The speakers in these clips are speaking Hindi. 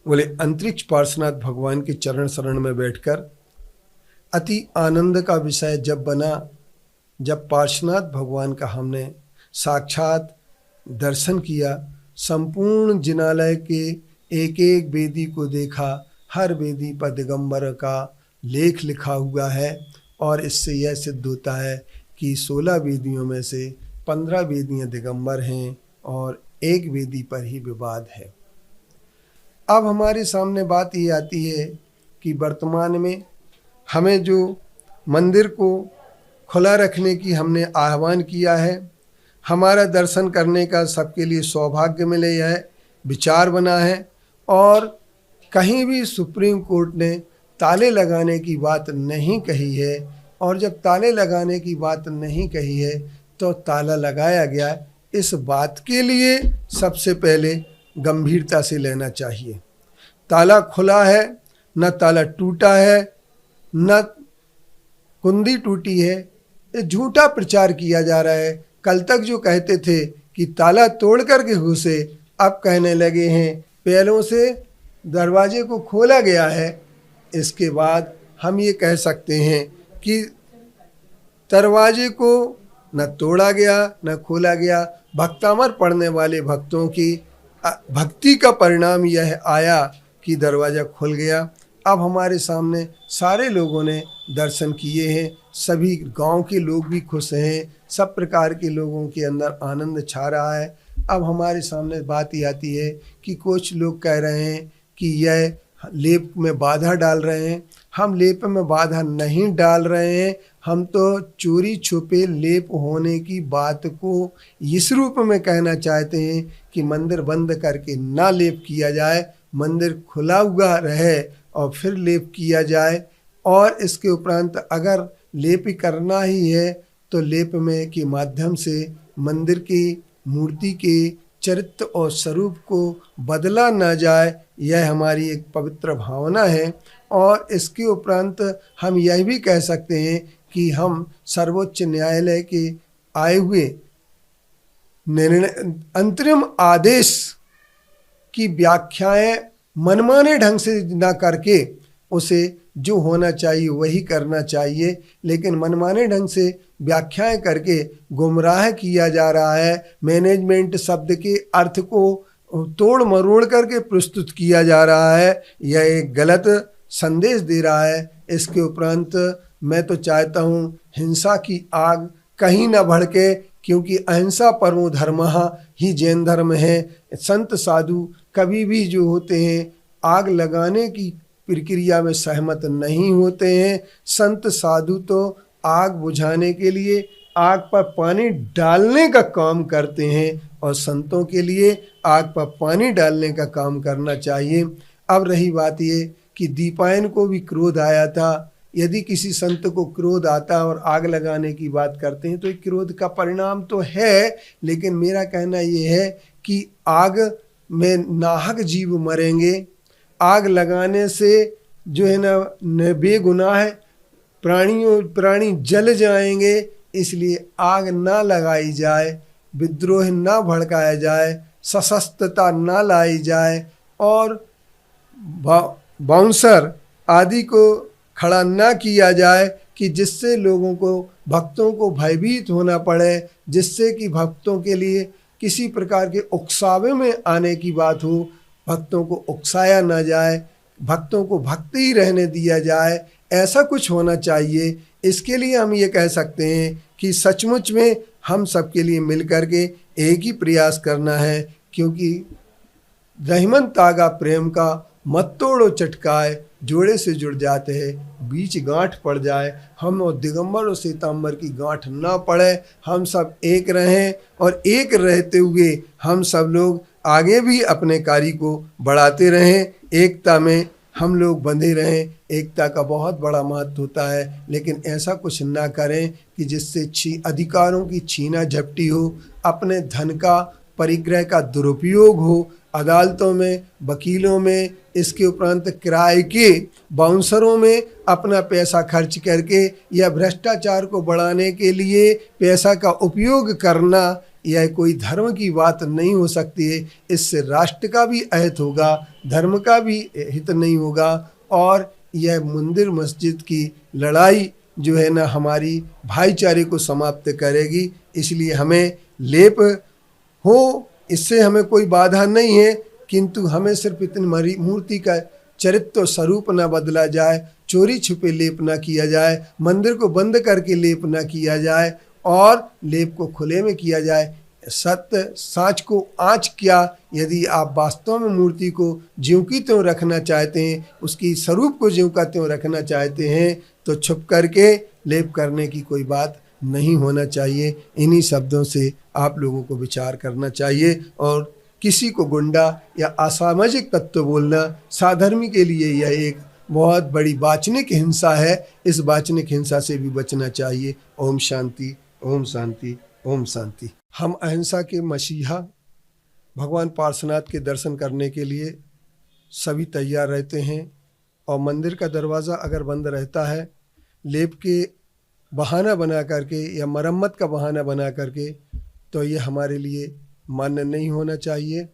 बोले अंतरिक्ष पार्श्वनाथ भगवान के चरण शरण में बैठकर अति आनंद का विषय जब बना, जब पार्श्वनाथ भगवान का हमने साक्षात दर्शन किया, संपूर्ण जिनालय के एक एक वेदी को देखा, हर वेदी पर दिगंबर का लेख लिखा हुआ है और इससे यह सिद्ध होता है कि 16 वेदियों में से 15 वेदियाँ दिगंबर हैं और एक वेदी पर ही विवाद है। अब हमारे सामने बात ये आती है कि वर्तमान में हमें जो मंदिर को खुला रखने की हमने आह्वान किया है, हमारा दर्शन करने का सबके लिए सौभाग्य मिले, यह विचार बना है और कहीं भी सुप्रीम कोर्ट ने ताले लगाने की बात नहीं कही है। और जब ताले लगाने की बात नहीं कही है तो ताला लगाया गया, इस बात के लिए सबसे पहले गंभीरता से लेना चाहिए। ताला खुला है, न ताला टूटा है, न कुंडी टूटी है। ये झूठा प्रचार किया जा रहा है। कल तक जो कहते थे कि ताला तोड़ करके घुसे, अब कहने लगे हैं पहलों से दरवाजे को खोला गया है। इसके बाद हम ये कह सकते हैं कि दरवाजे को न तोड़ा गया न खोला गया। भक्तामर पढ़ने वाले भक्तों की भक्ति का परिणाम यह आया कि दरवाज़ा खुल गया। अब हमारे सामने सारे लोगों ने दर्शन किए हैं, सभी गांव के लोग भी खुश हैं, सब प्रकार के लोगों के अंदर आनंद छा रहा है। अब हमारे सामने बात ये आती है कि कुछ लोग कह रहे हैं कि यह लेप में बाधा डाल रहे हैं। हम लेप में बाधा नहीं डाल रहे हैं, हम तो चोरी छुपे लेप होने की बात को इस रूप में कहना चाहते हैं कि मंदिर बंद करके ना लेप किया जाए, मंदिर खुला हुआ रहे और फिर लेप किया जाए। और इसके उपरांत अगर लेप करना ही है तो लेप में के माध्यम से मंदिर की मूर्ति के चरित्र और स्वरूप को बदला न जाए, यह हमारी एक पवित्र भावना है। और इसके उपरांत हम यह भी कह सकते हैं कि हम सर्वोच्च न्यायालय के आए हुए निर्णय अंतरिम आदेश की व्याख्याएं मनमाने ढंग से ना करके उसे जो होना चाहिए वही करना चाहिए, लेकिन मनमाने ढंग से व्याख्याएं करके गुमराह किया जा रहा है। मैनेजमेंट शब्द के अर्थ को तोड़ मरोड़ करके प्रस्तुत किया जा रहा है, यह एक गलत संदेश दे रहा है। इसके उपरांत मैं तो चाहता हूँ हिंसा की आग कहीं न भड़के, क्योंकि अहिंसा परमो धर्मः ही जैन धर्म है। संत साधु कभी भी जो होते हैं आग लगाने की प्रक्रिया में सहमत नहीं होते हैं। संत साधु तो आग बुझाने के लिए आग पर पानी डालने का काम करते हैं और संतों के लिए आग पर पानी डालने का काम करना चाहिए। अब रही बात ये कि दीपायन को भी क्रोध आया था। यदि किसी संत को क्रोध आता और आग लगाने की बात करते हैं तो एक क्रोध का परिणाम तो है, लेकिन मेरा कहना ये है कि आग में नाहक जीव मरेंगे। आग लगाने से जो है ना बेगुनाह प्राणी जल जाएंगे, इसलिए आग ना लगाई जाए, विद्रोह ना भड़काया जाए, सशस्त्रता ना लाई जाए और बाउंसर आदि को खड़ा ना किया जाए कि जिससे लोगों को भक्तों को भयभीत होना पड़े, जिससे कि भक्तों के लिए किसी प्रकार के उकसावे में आने की बात हो। भक्तों को उकसाया ना जाए, भक्तों को भक्ति ही रहने दिया जाए, ऐसा कुछ होना चाहिए। इसके लिए हम ये कह सकते हैं कि सचमुच में हम सबके लिए मिल कर के एक ही प्रयास करना है, क्योंकि रहीमन तागा प्रेम का मत तोड़ो चटकाए, जोड़े से जुड़ जाते हैं बीच गांठ पड़ जाए। हम और दिगंबर और श्वेतांबर की गांठ ना पड़े, हम सब एक रहें और एक रहते हुए हम सब लोग आगे भी अपने कार्य को बढ़ाते रहें। एकता में हम लोग बंधे रहें, एकता का बहुत बड़ा महत्व होता है, लेकिन ऐसा कुछ ना करें कि जिससे अधिकारों की छीना झपटी हो, अपने धन का परिग्रह का दुरुपयोग हो, अदालतों में, वकीलों में, इसके उपरांत किराए के बाउंसरों में अपना पैसा खर्च करके या भ्रष्टाचार को बढ़ाने के लिए पैसा का उपयोग करना, यह कोई धर्म की बात नहीं हो सकती है। इससे राष्ट्र का भी अहित होगा, धर्म का भी हित नहीं होगा, और यह मंदिर मस्जिद की लड़ाई जो है ना हमारी भाईचारे को समाप्त करेगी। इसलिए हमें लेप हो, इससे हमें कोई बाधा नहीं है, किंतु हमें सिर्फ इतनी मूर्ति का चरित्र और स्वरूप न बदला जाए, चोरी छुपे लेप न किया जाए, मंदिर को बंद करके लेप न किया जाए, और लेप को खुले में किया जाए। सत्य साँच को आँच क्या, यदि आप वास्तव में मूर्ति को ज्यों की त्यों रखना चाहते हैं, उसकी स्वरूप को ज्यों का त्यों रखना चाहते हैं, तो छुप करके लेप करने की कोई बात नहीं होना चाहिए। इन्हीं शब्दों से आप लोगों को विचार करना चाहिए, और किसी को गुंडा या असामाजिक तत्व बोलना साधर्मी के लिए यह एक बहुत बड़ी वाचनिक हिंसा है। इस वाचनिक हिंसा से भी बचना चाहिए। ओम शांति, ओम शांति, ओम शांति। हम अहिंसा के मसीहा भगवान पार्श्वनाथ के दर्शन करने के लिए सभी तैयार रहते हैं, और मंदिर का दरवाज़ा अगर बंद रहता है लेप के बहाना बना करके या मरम्मत का बहाना बना करके, तो ये हमारे लिए मान्य नहीं होना चाहिए।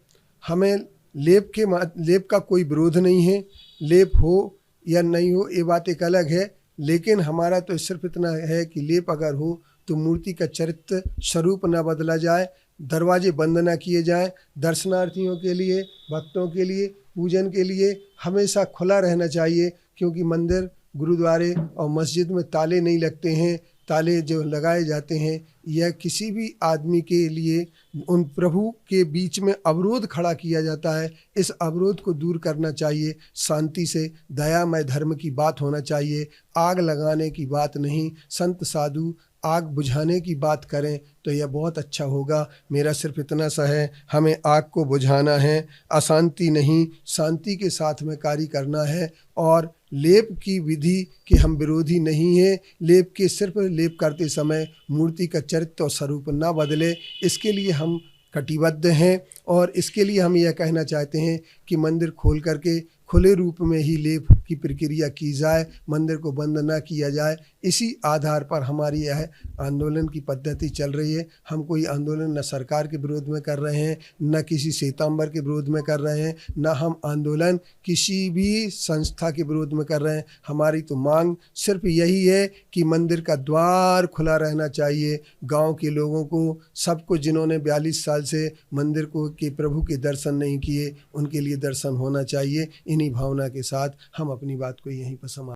हमें लेप का कोई विरोध नहीं है, लेप हो या नहीं हो ये बात एक अलग है, लेकिन हमारा तो सिर्फ इतना है कि लेप अगर हो तो मूर्ति का चरित्र स्वरूप न बदला जाए, दरवाजे बंद न किए जाएं। दर्शनार्थियों के लिए, भक्तों के लिए, पूजन के लिए हमेशा खुला रहना चाहिए, क्योंकि मंदिर, गुरुद्वारे और मस्जिद में ताले नहीं लगते हैं। ताले जो लगाए जाते हैं यह किसी भी आदमी के लिए उन प्रभु के बीच में अवरोध खड़ा किया जाता है। इस अवरोध को दूर करना चाहिए। शांति से दयामय धर्म की बात होना चाहिए, आग लगाने की बात नहीं। संत साधु आग बुझाने की बात करें तो यह बहुत अच्छा होगा। मेरा सिर्फ इतना सा है, हमें आग को बुझाना है, अशांति नहीं, शांति के साथ में कार्य करना है। और लेप की विधि के हम विरोधी नहीं हैं। लेप के सिर्फ लेप करते समय मूर्ति का चरित्र और स्वरूप ना बदले, इसके लिए हम कटिबद्ध हैं। और इसके लिए हम यह कहना चाहते हैं कि मंदिर खोल करके खुले रूप में ही लेप की प्रक्रिया की जाए, मंदिर को बंद ना किया जाए। इसी आधार पर हमारी यह आंदोलन की पद्धति चल रही है। हम कोई आंदोलन न सरकार के विरोध में कर रहे हैं, न किसी श्वेतांबर के विरोध में कर रहे हैं, न हम आंदोलन किसी भी संस्था के विरोध में कर रहे हैं। हमारी तो मांग सिर्फ यही है कि मंदिर का द्वार खुला रहना चाहिए। गांव के लोगों को, सबको, जिन्होंने 42 साल से मंदिर को के प्रभु के दर्शन नहीं किए, उनके लिए दर्शन होना चाहिए। इन्हीं भावना के साथ हम अपनी बात को यहीं पर समाप्त